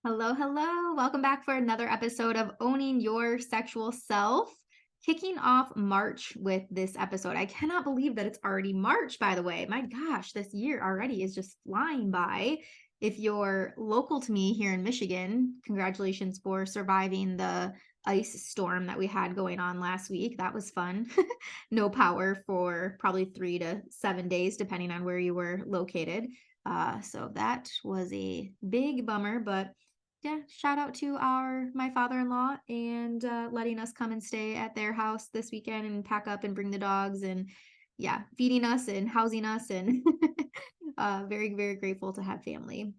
Hello, hello. Welcome back for another episode of Owning Your Sexual Self. Kicking off March with this episode. I cannot believe that it's already March, by the way. My gosh, this year already is just flying by. If you're local to me here in Michigan, congratulations for surviving the ice storm that we had going on last week. That was fun. No power for probably 3 to 7 days, depending on where you were located. So that was a big bummer, but yeah, shout out to my father-in-law and letting us come and stay at their house this weekend and pack up and bring the dogs and yeah, feeding us and housing us and very, very grateful to have family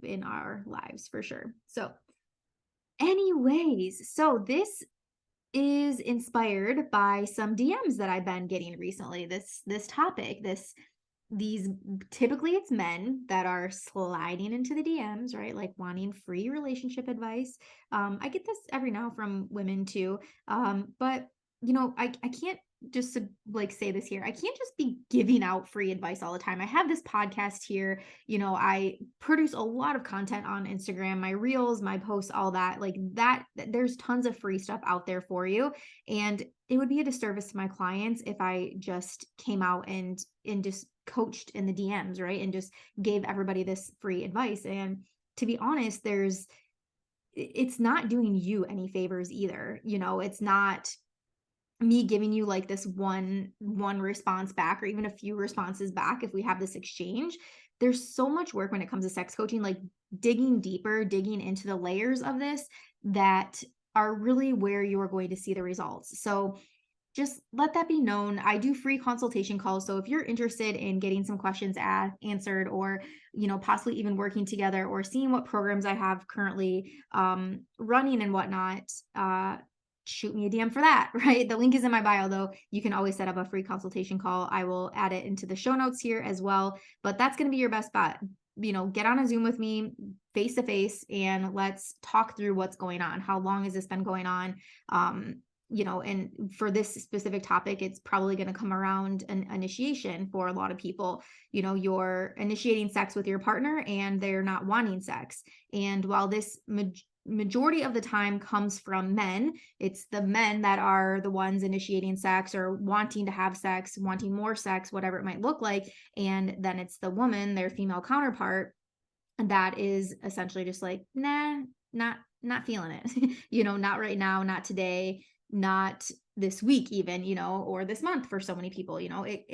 in our lives for sure. So, anyways, so this is inspired by some DMs that I've been getting recently. This topic, this these typically it's men that are sliding into the DMs, right? Like wanting free relationship advice. I get this every now from women too. But I can't just like say this here. I can't just be giving out free advice all the time. I have this podcast here. I produce a lot of content on Instagram, my reels, my posts, all that. Like that, there's tons of free stuff out there for you. And it would be a disservice to my clients if I just came out and just coached in the DMs, right? And just gave everybody this free advice. And to be honest, it's not doing you any favors either. It's not me giving you like this one response back or even a few responses back if we have this exchange. There's so much work when it comes to sex coaching, like digging deeper, digging into the layers of this that are really where you are going to see the results. So just let that be known. I do free consultation calls. So if you're interested in getting some questions answered or, possibly even working together or seeing what programs I have currently running and whatnot, shoot me a DM for that, right? The link is in my bio though. You can always set up a free consultation call. I will add it into the show notes here as well, but that's going to be your best bet. Get on a Zoom with me face to face and let's talk through what's going on. How long has this been going on? And for this specific topic, it's probably going to come around an initiation for a lot of people. You're initiating sex with your partner and they're not wanting sex. And while this majority of the time comes from men, it's the men that are the ones initiating sex or wanting to have sex, wanting more sex, whatever it might look like. And then it's the woman, their female counterpart, that is essentially just like, nah, not feeling it. Not right now, not today, not this week even, or this month for so many people. It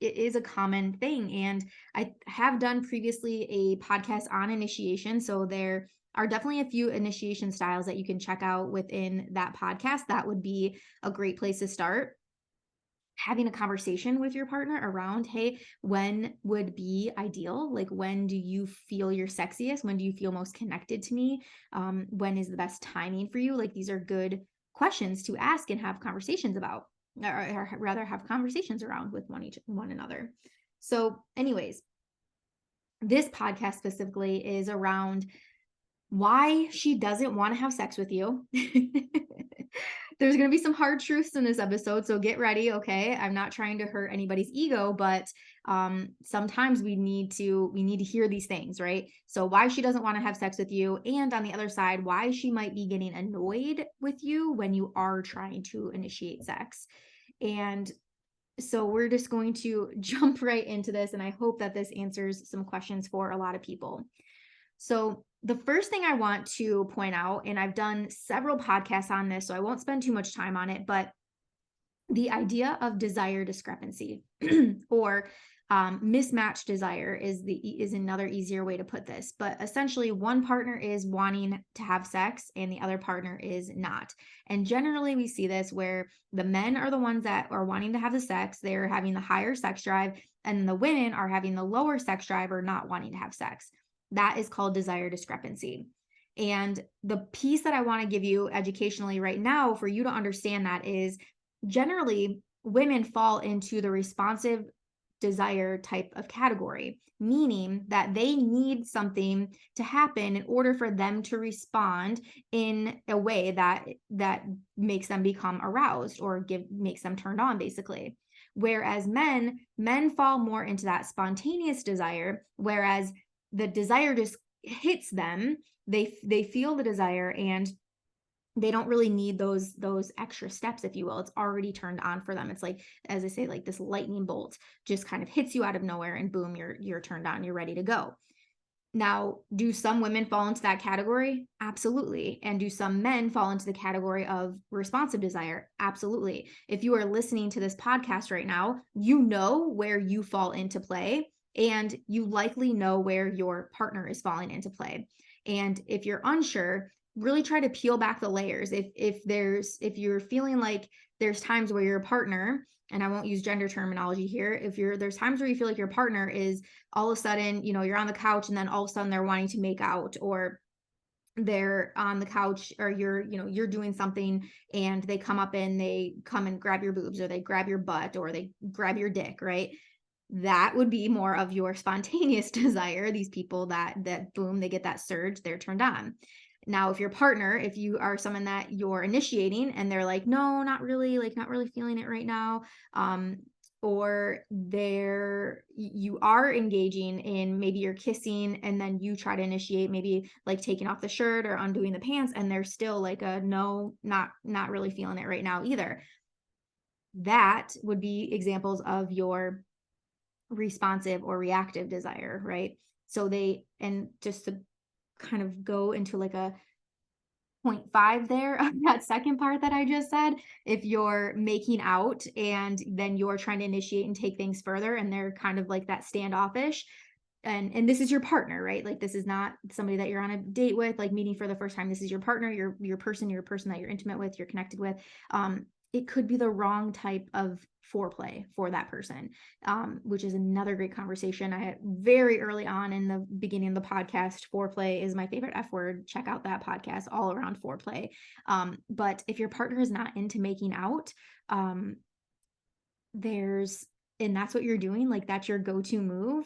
is a common thing. And I have done previously a podcast on initiation. So there are definitely a few initiation styles that you can check out within that podcast. That would be a great place to start. Having a conversation with your partner around, hey, when would be ideal? Like, when do you feel your sexiest? When do you feel most connected to me? When is the best timing for you? Like, these are good questions to ask and have conversations about, or rather have conversations around with one another. So anyways, this podcast specifically is around why she doesn't want to have sex with you. There's going to be some hard truths in this episode, so get ready, okay? I'm not trying to hurt anybody's ego, but sometimes we need to hear these things, right? So why she doesn't want to have sex with you, and on the other side, why she might be getting annoyed with you when you are trying to initiate sex. And so we're just going to jump right into this, and I hope that this answers some questions for a lot of people. So the first thing I want to point out, and I've done several podcasts on this, so I won't spend too much time on it, but the idea of desire discrepancy or mismatched desire is another easier way to put this. But essentially, one partner is wanting to have sex and the other partner is not. And generally, we see this where the men are the ones that are wanting to have the sex, they're having the higher sex drive, and the women are having the lower sex drive or not wanting to have sex. That is called desire discrepancy. And the piece that I want to give you educationally right now for you to understand that is generally women fall into the responsive desire type of category, meaning that they need something to happen in order for them to respond in a way that makes them become aroused or makes them turned on, basically. Whereas men fall more into that spontaneous desire, whereas the desire hits them, they feel the desire, and they don't really need those extra steps, if you will. It's already turned on for them. It's like, as I say, like this lightning bolt just kind of hits you out of nowhere, and boom, you're turned on, you're ready to go. Now, do some women fall into that category? Absolutely. And do some men fall into the category of responsive desire? Absolutely. If you are listening to this podcast right now, you know where you fall into play, and you likely know where your partner is falling into play. And if you're unsure, really try to peel back the layers. If you're feeling like there's times where your partner, and I won't use gender terminology here, there's times where you feel like your partner is all of a sudden, you're on the couch, and then all of a sudden they're wanting to make out, or they're on the couch, or you're doing something, and they come up and they come and grab your boobs, or they grab your butt, or they grab your dick, right? That would be more of your spontaneous desire. These people that boom, they get that surge, they're turned on. Now, if your partner, if you are someone that you're initiating and they're like, no, not really, like not really feeling it right now, or you are engaging in, maybe you're kissing and then you try to initiate, maybe like taking off the shirt or undoing the pants, and they're still like no, not really feeling it right now either. That would be examples of your responsive or reactive desire, right? So and just to kind of go into like a 0.5 there of that second part that I just said, if you're making out and then you're trying to initiate and take things further, and they're kind of like that standoffish, and this is your partner, right? Like, this is not somebody that you're on a date with, like meeting for the first time. This is your partner, your person that you're intimate with, you're connected with. It could be the wrong type of foreplay for that person, which is another great conversation. I had very early on in the beginning of the podcast. Foreplay is my favorite F word. Check out that podcast all around foreplay. But if your partner is not into making out, and that's what you're doing, like that's your go-to move,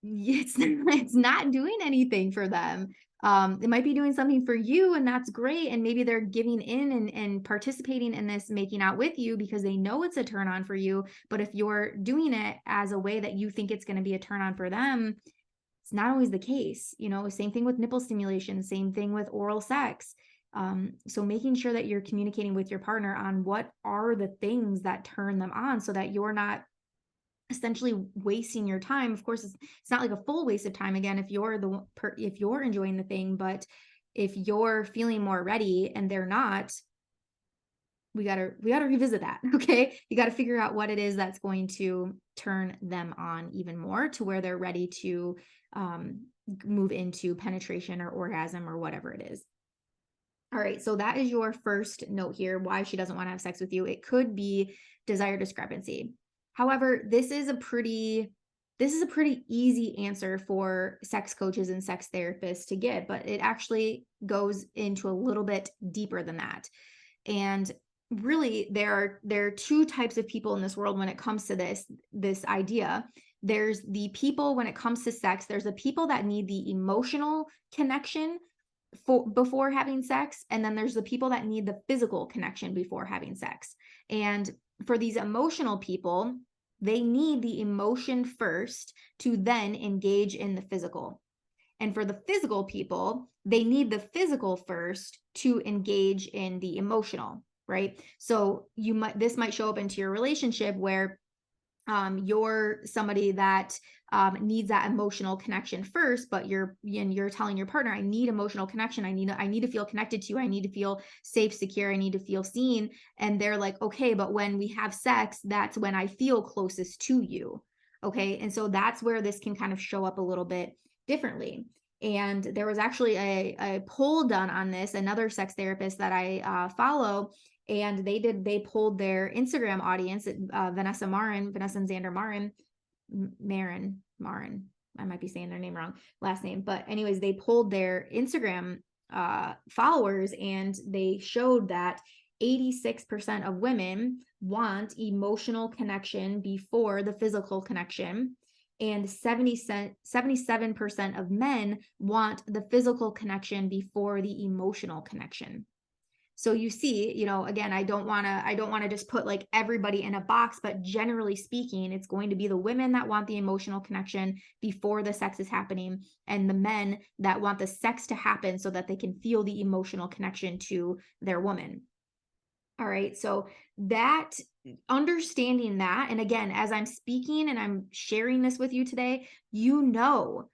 it's not doing anything for them. It might be doing something for you, and that's great. And maybe they're giving in and participating in this making out with you because they know it's a turn on for you. But if you're doing it as a way that you think it's going to be a turn on for them, it's not always the case. Same thing with nipple stimulation, same thing with oral sex. So making sure that you're communicating with your partner on what are the things that turn them on, so that you're not essentially wasting your time. Of course, it's not like a full waste of time, again, if you're enjoying the thing. But if you're feeling more ready and they're not, we gotta revisit that. Okay, you got to figure out what it is that's going to turn them on even more, to where they're ready to move into penetration or orgasm or whatever it is. All right, so that is your first note here, why she doesn't want to have sex with you. It could be desire discrepancy. However, this is a pretty easy answer for sex coaches and sex therapists to get, but it actually goes into a little bit deeper than that. And really, there are two types of people in this world when it comes to this idea. There's the people, when it comes to sex, there's the people that need the emotional connection before having sex, and then there's the people that need the physical connection before having sex. And for these emotional people, they need the emotion first to then engage in the physical. And for the physical people, they need the physical first to engage in the emotional, right? So this might show up into your relationship where you're somebody that needs that emotional connection first, but you're telling your partner, I need emotional connection. I need to feel connected to you. I need to feel safe, secure. I need to feel seen. And they're like, okay, but when we have sex, that's when I feel closest to you. Okay. And so that's where this can kind of show up a little bit differently. And there was actually a poll done on this, another sex therapist that I follow, and they polled their Instagram audience, Vanessa and Xander Marin. I might be saying their name wrong, last name. But anyways, they polled their Instagram followers, and they showed that 86% of women want emotional connection before the physical connection, and 77% of men want the physical connection before the emotional connection. So you see, again, I don't want to just put like everybody in a box, but generally speaking, it's going to be the women that want the emotional connection before the sex is happening, and the men that want the sex to happen so that they can feel the emotional connection to their woman. All right. So that understanding that, and again, as I'm speaking and I'm sharing this with you today, you know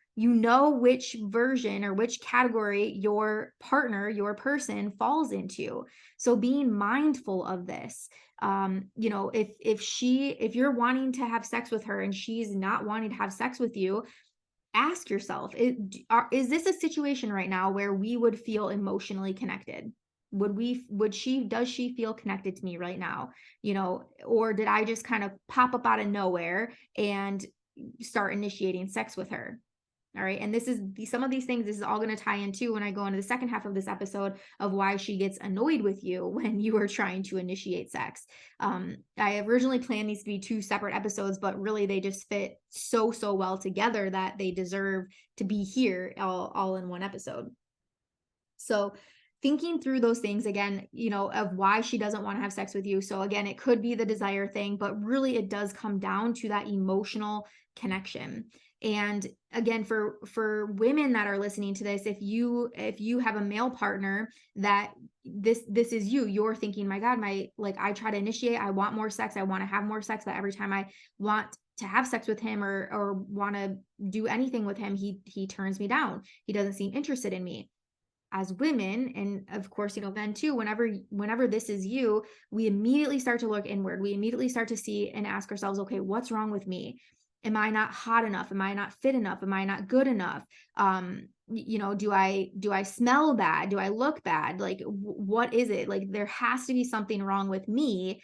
which version or which category your partner, your person falls into. So being mindful of this. If you're wanting to have sex with her and she's not wanting to have sex with you, ask yourself, is this a situation right now where we would feel emotionally connected? Does she feel connected to me right now? Or did I just kind of pop up out of nowhere and start initiating sex with her? All right. And some of these things, this is all going to tie into when I go into the second half of this episode of why she gets annoyed with you when you are trying to initiate sex. I originally planned these to be two separate episodes, but really they just fit so well together that they deserve to be here all in one episode. So thinking through those things again, of why she doesn't want to have sex with you. So again, it could be the desire thing, but really it does come down to that emotional connection. And again, for women that are listening to this, if you have a male partner that this is you're thinking, my God, I try to initiate, I want more sex, I want to have more sex, but every time I want to have sex with him or want to do anything with him, he turns me down. He doesn't seem interested in me. As women, and of course, men too, whenever this is you, we immediately start to look inward. We immediately start to see and ask ourselves, okay, what's wrong with me? Am I not hot enough? Am I not fit enough? Am I not good enough? Do I smell bad? Do I look bad? Like, what is it? Like, there has to be something wrong with me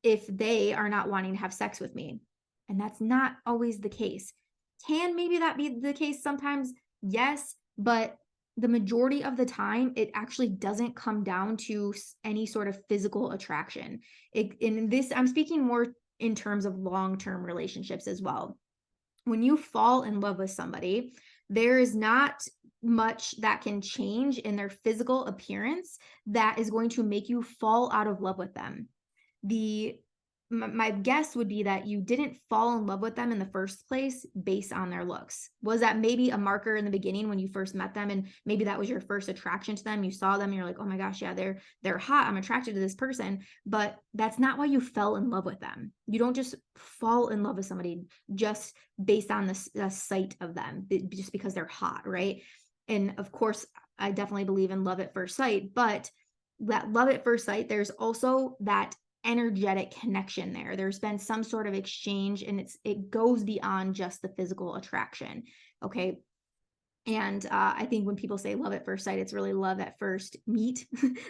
if they are not wanting to have sex with me. And that's not always the case. Can maybe that be the case sometimes? Yes, but the majority of the time, it actually doesn't come down to any sort of physical attraction. I'm speaking more in terms of long-term relationships as well. When you fall in love with somebody, there is not much that can change in their physical appearance that is going to make you fall out of love with them. My guess would be that you didn't fall in love with them in the first place based on their looks. Was that maybe a marker in the beginning when you first met them, and maybe that was your first attraction to them? You saw them and you're like, oh my gosh, yeah, they're hot, I'm attracted to this person. But that's not why you fell in love with them. You don't just fall in love with somebody just based on the sight of them, just because they're hot, right? And of course, I definitely believe in love at first sight, but that love at first sight, there's also that energetic connection there. There's been some sort of exchange, and it goes beyond just the physical attraction. Okay. And I think when people say love at first sight, it's really love at first meet,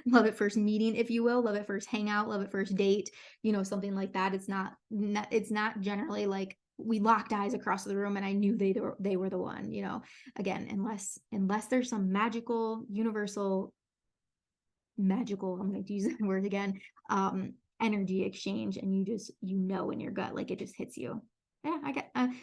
love at first meeting, if you will, love at first hangout, love at first date, something like that. It's not generally like we locked eyes across the room and I knew they were the one, again, unless there's some magical, universal, I'm going to use that word again, energy exchange, and you just in your gut, like it just hits you. Yeah,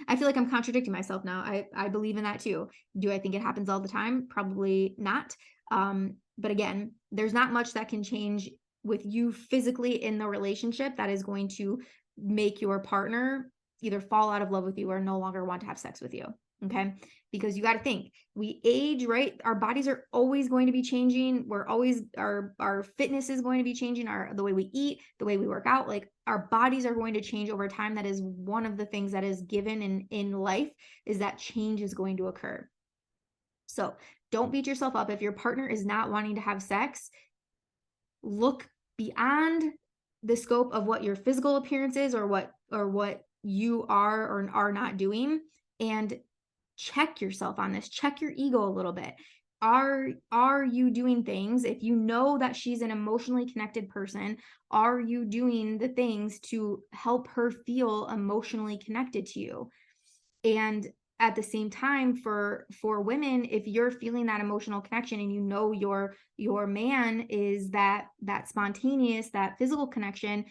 I feel like I'm contradicting myself now. I believe in that too. Do I think it happens all the time? Probably not. But again, there's not much that can change with you physically in the relationship that is going to make your partner either fall out of love with you or no longer want to have sex with you. Okay. Because you got to think, we age, right? Our bodies are always going to be changing. Our fitness is going to be changing, the way we eat, the way we work out, like our bodies are going to change over time. That is one of the things that is given in life, is that change is going to occur. So don't beat yourself up. If your partner is not wanting to have sex, look beyond the scope of what your physical appearance is or what you are or are not doing, and check yourself on this. Check your ego a little bit. Are you doing things, if you know that she's an emotionally connected person, are you doing the things to help her feel emotionally connected to you? And at the same time, for women, if you're feeling that emotional connection and your man is that spontaneous, that physical connection,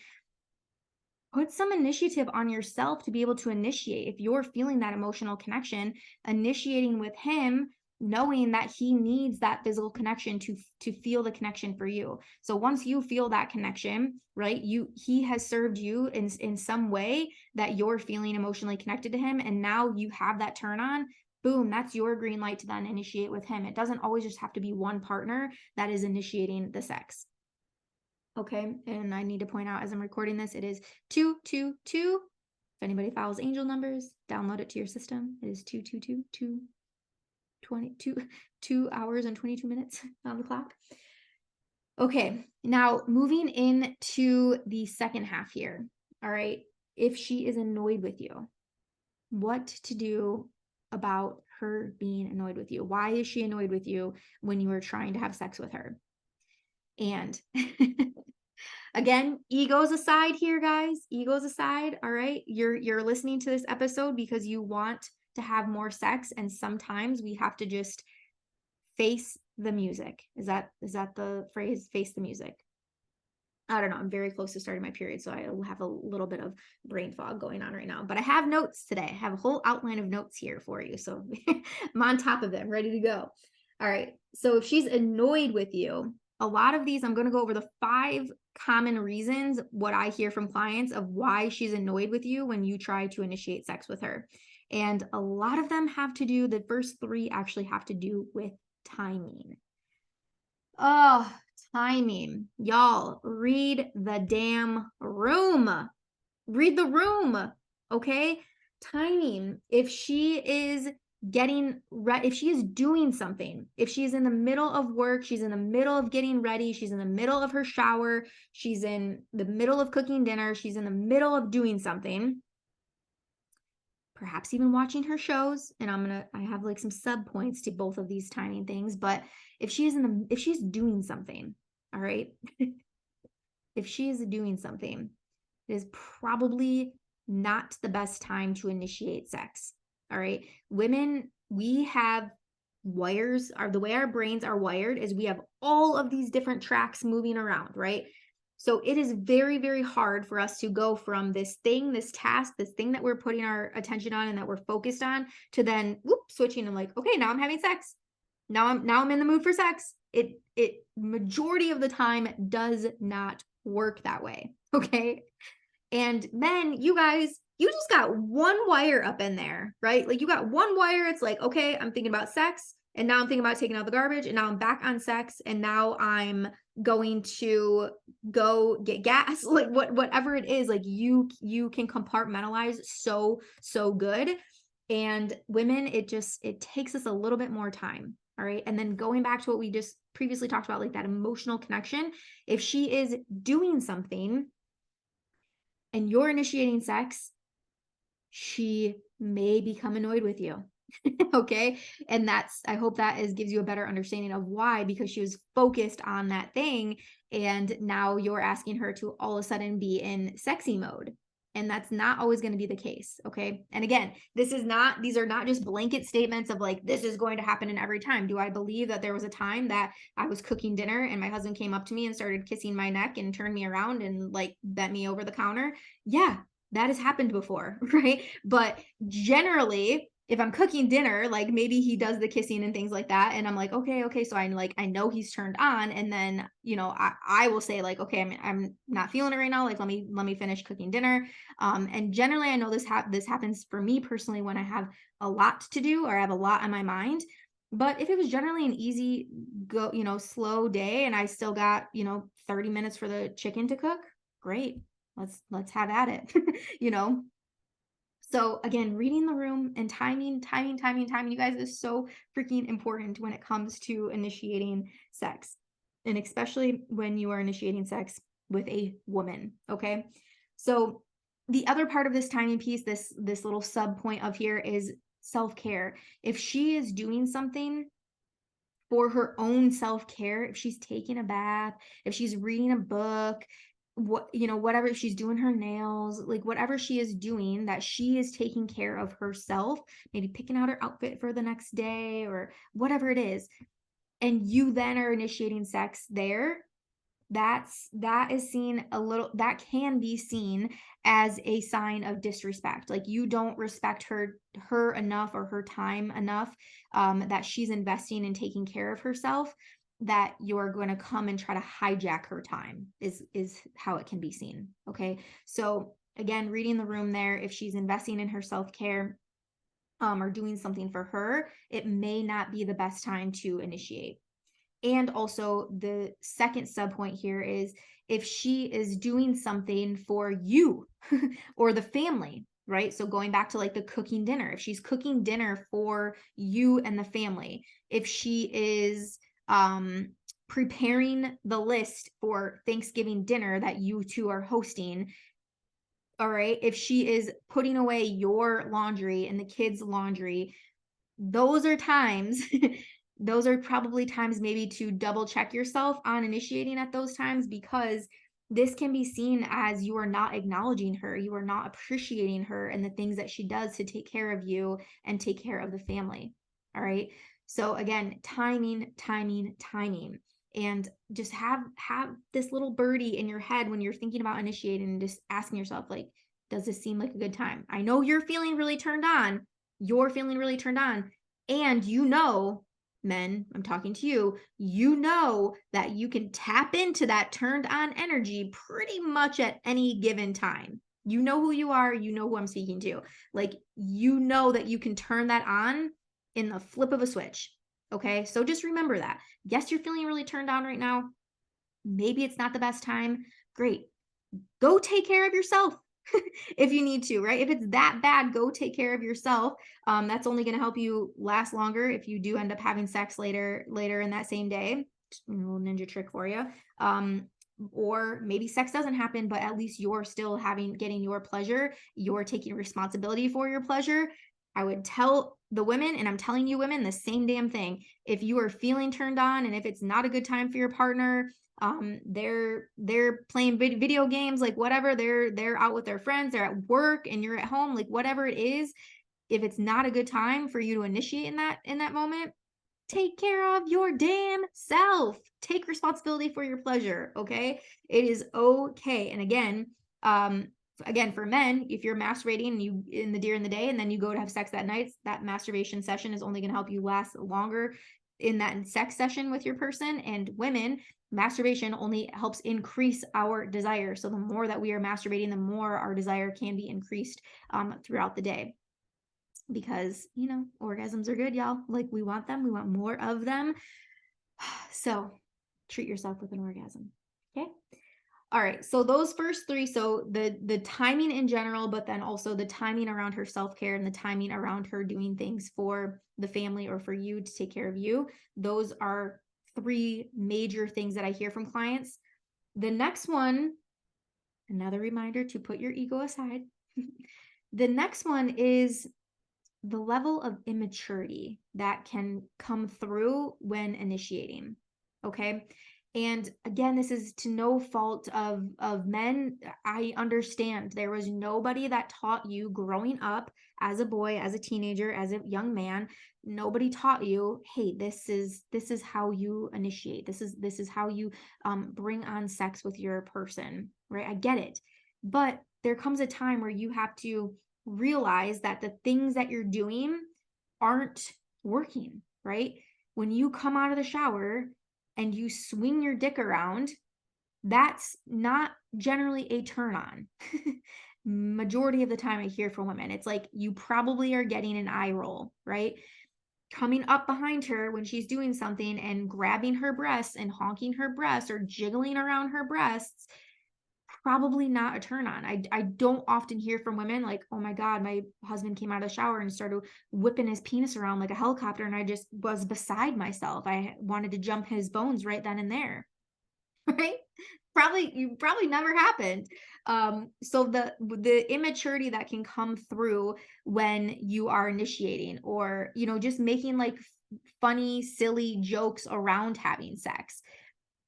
put some initiative on yourself to be able to initiate. If you're feeling that emotional connection, initiating with him knowing that he needs that physical connection to feel the connection for you. So once you feel that connection, right, he has served you in some way that you're feeling emotionally connected to him, and now you have that turn on. Boom, that's your green light to then initiate with him. It doesn't always just have to be one partner that is initiating the sex. Okay, and I need to point out as I'm recording this, it is 222. If anybody follows angel numbers, download it to your system. It is 222 2 hours and 22 minutes on the clock. Okay, now moving into the second half here. All right, if she is annoyed with you, what to do about her being annoyed with you? Why is she annoyed with you when you are trying to have sex with her? And again, egos aside here, guys, egos aside, all right? You're listening to this episode because you want to have more sex, and sometimes we have to just face the music. Is that the phrase, face the music? I don't know. I'm very close to starting my period, so I have a little bit of brain fog going on right now. But I have notes today. I have a whole outline of notes here for you. So I'm on top of them, ready to go. All right. So if she's annoyed with you, a lot of these, I'm going to go over the 5 common reasons, what I hear from clients of why she's annoyed with you when you try to initiate sex with her. And a lot of them have to do, the first 3 actually have to do with timing. Oh, timing. Y'all, read the damn room. Read the room. Okay? Timing. If she is if she is doing something, if she's in the middle of work, she's in the middle of getting ready, she's in the middle of her shower, she's in the middle of cooking dinner, she's in the middle of doing something, perhaps even watching her shows, and I have like some sub points to both of these timing things, but if she's doing something, all right, if she is doing something, it is probably not the best time to initiate sex. All right, women, we have wires, the way our brains are wired is we have all of these different tracks moving around, right? So it is very, very hard for us to go from this thing, this task, this thing that we're putting our attention on and that we're focused on, to then switching and like, okay, now I'm having sex. Now I'm in the mood for sex. It majority of the time does not work that way. Okay. And men, you guys, you just got one wire up in there, right? Like you got one wire. It's like, okay, I'm thinking about sex, and now I'm thinking about taking out the garbage, and now I'm back on sex, and now I'm going to go get gas. Like whatever it is, like you can compartmentalize so good. And women, it takes us a little bit more time. All right. And then going back to what we just previously talked about, like that emotional connection, if she is doing something and you're initiating sex, she may become annoyed with you. Okay. And I hope that gives you a better understanding of why, because she was focused on that thing. And now you're asking her to all of a sudden be in sexy mode. And that's not always going to be the case. Okay. And again, these are not just blanket statements of like, this is going to happen in every time. Do I believe that there was a time that I was cooking dinner and my husband came up to me and started kissing my neck and turned me around and like bent me over the counter? Yeah, that has happened before. Right. But generally, if I'm cooking dinner, like maybe he does the kissing and things like that. And I'm like, okay. So I know he's turned on. And then, I will say like, okay, I'm not feeling it right now. Like, let me finish cooking dinner. And generally I know this happens for me personally when I have a lot to do or I have a lot on my mind. But if it was generally an easy go, slow day and I still got, 30 minutes for the chicken to cook, great. Let's have at it. So again, reading the room and timing, you guys, is so freaking important when it comes to initiating sex. And especially when you are initiating sex with a woman. Okay. So the other part of this timing piece, this little sub point of here, is self-care. If she is doing something for her own self-care, if she's taking a bath, if she's reading a book, whatever, she's doing her nails, like whatever she is doing, that she is taking care of herself, maybe picking out her outfit for the next day or whatever it is, and you then are initiating sex there, that is seen a little, that can be seen as a sign of disrespect. Like you don't respect her enough, or her time enough, that she's investing in taking care of herself, that you're going to come and try to hijack her time, is how it can be seen. Okay. So again, reading the room there, if she's investing in her self-care, or doing something for her, it may not be the best time to initiate. And also, the second sub point here is if she is doing something for you or the family, right? So going back to like the cooking dinner, if she's cooking dinner for you and the family, if she is preparing the list for Thanksgiving dinner that you two are hosting, all right, if she is putting away your laundry and the kids' laundry, those are times those are probably times maybe to double check yourself on initiating at those times, because this can be seen as you are not acknowledging her, you are not appreciating her and the things that she does to take care of you and take care of the family. All right. So again, timing, timing, timing. And just have this little birdie in your head when you're thinking about initiating, and just asking yourself, like, does this seem like a good time? I know you're feeling really turned on. You're feeling really turned on. And you know, men, I'm talking to you, you know that you can tap into that turned on energy pretty much at any given time. You know who you are, you know who I'm speaking to. Like, you know that you can turn that on in the flip of a switch. Okay. So just remember that. Yes, you're feeling really turned on right now. Maybe it's not the best time. Great. Go take care of yourself. If you need to, right? If it's that bad, go take care of yourself. That's only going to help you last longer if you do end up having sex later in that same day. Just a little ninja trick for you. Or maybe sex doesn't happen, but at least you're still getting your pleasure. You're taking responsibility for your pleasure. I would tell the women, and I'm telling you women, the same damn thing. If you are feeling turned on, and if it's not a good time for your partner, they're playing video games, like whatever, they're out with their friends, they're at work and you're at home, like whatever it is, if it's not a good time for you to initiate in that moment, take care of your damn self. Take responsibility for your pleasure. Okay. It is okay. And again, for men, if you're masturbating and you during the day and then you go to have sex that night, that masturbation session is only going to help you last longer in that sex session with your person. And women, masturbation only helps increase our desire. So the more that we are masturbating, the more our desire can be increased throughout the day. Because, orgasms are good, y'all. Like, we want them, we want more of them. So treat yourself with an orgasm. Okay. All right. So those first three, so the timing in general, but then also the timing around her self-care and the timing around her doing things for the family or for you to take care of you. Those are three major things that I hear from clients. The next one, another reminder to put your ego aside. The next one is the level of immaturity that can come through when initiating. Okay. And again, this is to no fault of men. I understand there was nobody that taught you growing up as a boy, as a teenager, as a young man. Nobody taught you, hey, this is how you initiate. This is how you bring on sex with your person, right? I get it, but there comes a time where you have to realize that the things that you're doing aren't working, right? When you come out of the shower and you swing your dick around, that's not generally a turn on. Majority of the time I hear from women, it's like you probably are getting an eye roll, right? Coming up behind her when she's doing something and grabbing her breasts and honking her breasts or jiggling around her breasts, probably not a turn on. I don't often hear from women like, oh my God, my husband came out of the shower and started whipping his penis around like a helicopter, and I just was beside myself. I wanted to jump his bones right then and there. Right? Probably never happened. So the immaturity that can come through when you are initiating, or just making like funny, silly jokes around having sex.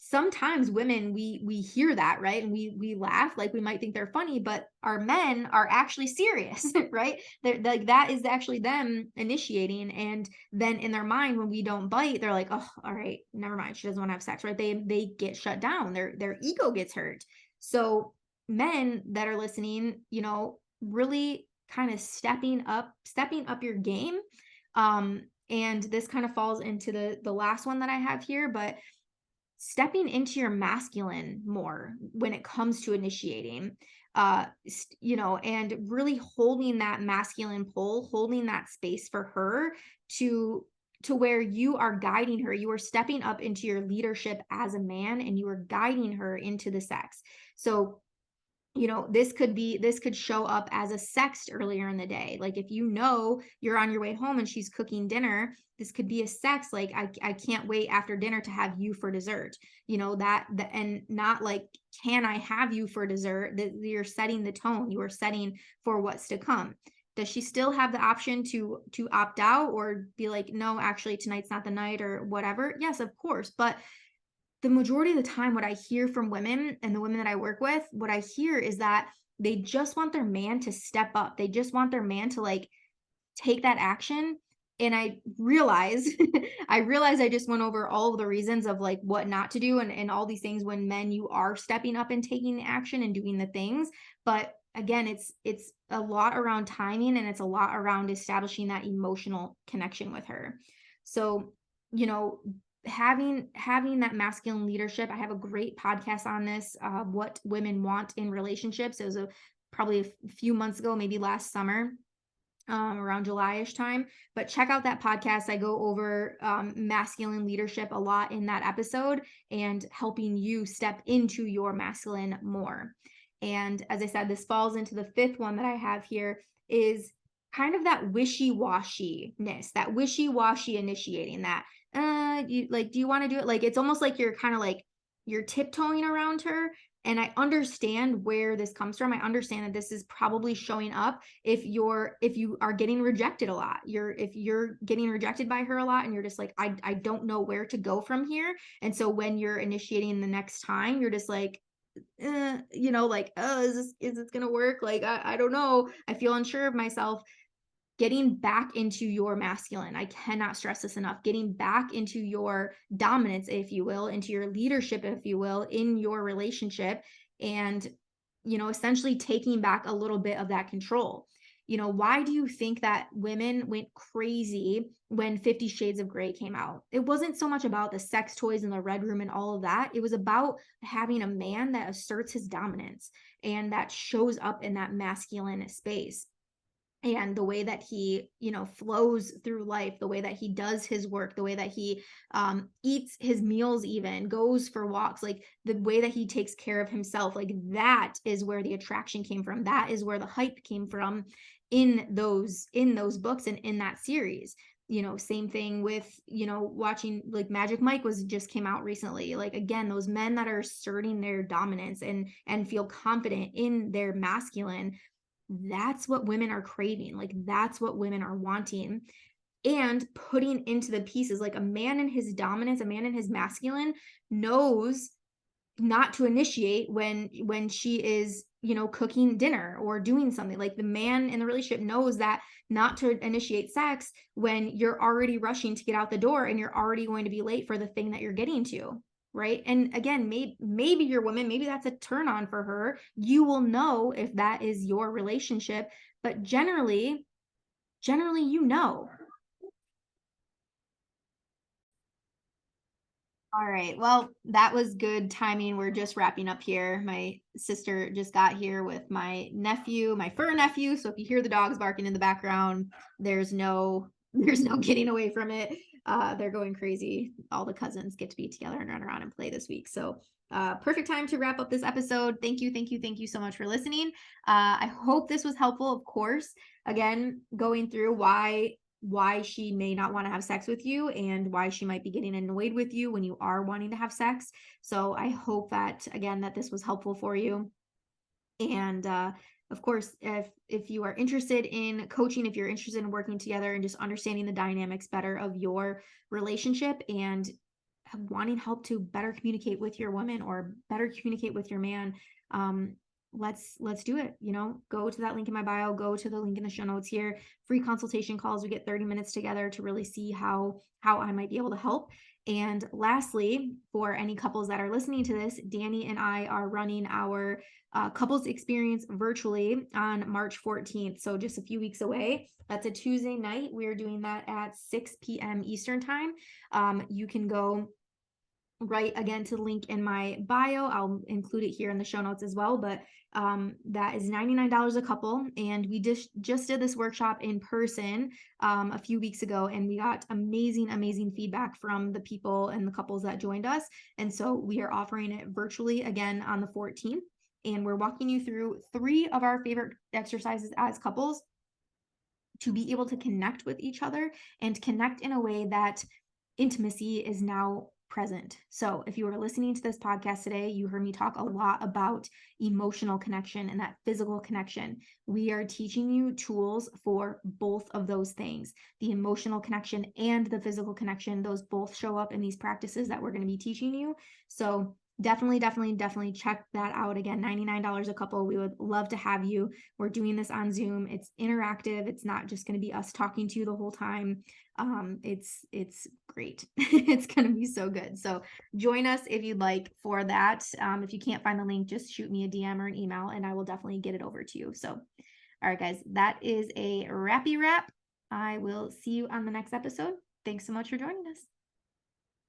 sometimes women, we hear that, right? And we laugh, like we might think they're funny, but our men are actually serious, right? They're like, that is actually them initiating. And then in their mind, when we don't bite, they're like, oh, all right, never mind, she doesn't want to have sex, right? They get shut down, their ego gets hurt. So men that are listening, really kind of stepping up your game. And this kind of falls into the last one that I have here, but stepping into your masculine more when it comes to initiating, and really holding that masculine pull, holding that space for her to where you are guiding her, you are stepping up into your leadership as a man, and you are guiding her into the sex. So this could show up as a sext earlier in the day. Like if you're on your way home and she's cooking dinner, this could be a sext, like I can't wait after dinner to have you for dessert. And not like, can I have you for dessert? That you're setting the tone, you are setting for what's to come. Does she still have the option to opt out or be like, no, actually tonight's not the night or whatever? Yes, of course. But the majority of the time, what I hear from women and the women that I work with, what I hear is that they just want their man to step up. They just want their man to like take that action. And I realize, I just went over all of the reasons of like what not to do and all these things when men, you are stepping up and taking the action and doing the things. But again, it's a lot around timing, and it's a lot around establishing that emotional connection with her. So, you know, having that masculine leadership. I have a great podcast on this, what women want in relationships. It was probably a few months ago, maybe last summer, around July-ish time. But check out that podcast. I go over masculine leadership a lot in that episode, and helping you step into your masculine more. And as I said, this falls into the fifth one that I have here, is kind of that wishy-washiness, that wishy-washy initiating, that you like, do you want to do it? Like it's almost like you're kind of like you're tiptoeing around her. And I understand where this comes from. I understand that this is probably showing up if you are getting rejected a lot. If you're getting rejected by her a lot, and you're just like, I don't know where to go from here. And so when you're initiating the next time, you're just like, like, oh, is this gonna work? Like, I don't know. I feel unsure of myself. Getting back into your masculine. I cannot stress this enough. Getting back into your dominance, if you will, into your leadership, if you will, in your relationship, and, essentially taking back a little bit of that control. Why do you think that women went crazy when 50 Shades of Grey came out? It wasn't so much about the sex toys in the red room and all of that. It was about having a man that asserts his dominance and that shows up in that masculine space, and the way that he flows through life, the way that he does his work, the way that he eats his meals, even goes for walks, like the way that he takes care of himself, like that is where the attraction came from. That is where the hype came from in those books and in that series. Same thing with watching, like Magic Mike was just came out recently. Like again, those men that are asserting their dominance and feel confident in their masculine, that's what women are craving. Like that's what women are wanting, and putting into the pieces. Like a man in his dominance, a man in his masculine knows not to initiate when she is cooking dinner or doing something. Like the man in the relationship knows that not to initiate sex when you're already rushing to get out the door and you're already going to be late for the thing that you're getting to, right? And again, maybe your woman, maybe that's a turn on for her. You will know if that is your relationship, but generally, you know. All right. Well, that was good timing. We're just wrapping up here. My sister just got here with my nephew, my fur nephew. So if you hear the dogs barking in the background, there's no there's no getting away from it. They're going crazy. All the cousins get to be together and run around and play this week. So perfect time to wrap up this episode. Thank you, thank you, thank you so much for listening. I hope this was helpful. Of course, again, going through why she may not want to have sex with you and why she might be getting annoyed with you when you are wanting to have sex. So I hope that, again, that this was helpful for you. And of course, if you are interested in coaching, if you're interested in working together and just understanding the dynamics better of your relationship and wanting help to better communicate with your woman or better communicate with your man, let's do it. Go to that link in my bio, go to the link in the show notes here. Free consultation calls. We get 30 minutes together to really see how I might be able to help. And lastly, for any couples that are listening to this, Danny and I are running our couples experience virtually on March 14th. So just a few weeks away. That's a Tuesday night. We're doing that at 6 p.m. Eastern time. You can go right again to the link in my bio. I'll include it here in the show notes as well, but that is $99 a couple. And we just did this workshop in person a few weeks ago, and we got amazing feedback from the people and the couples that joined us. And so we are offering it virtually again on the 14th. And we're walking you through 3 of our favorite exercises as couples to be able to connect with each other and connect in a way that intimacy is now present. So if you were listening to this podcast today, you heard me talk a lot about emotional connection and that physical connection. We are teaching you tools for both of those things, the emotional connection and the physical connection. Those both show up in these practices that we're going to be teaching you. So definitely check that out. Again, $99 a couple. We would love to have you. We're doing this on Zoom. It's interactive. It's not just going to be us talking to you the whole time. It's great. It's going to be so good. So join us if you'd like for that. If you can't find the link, just shoot me a DM or an email and I will definitely get it over to you. So, all right, guys, that is a wrap. I will see you on the next episode. Thanks so much for joining us.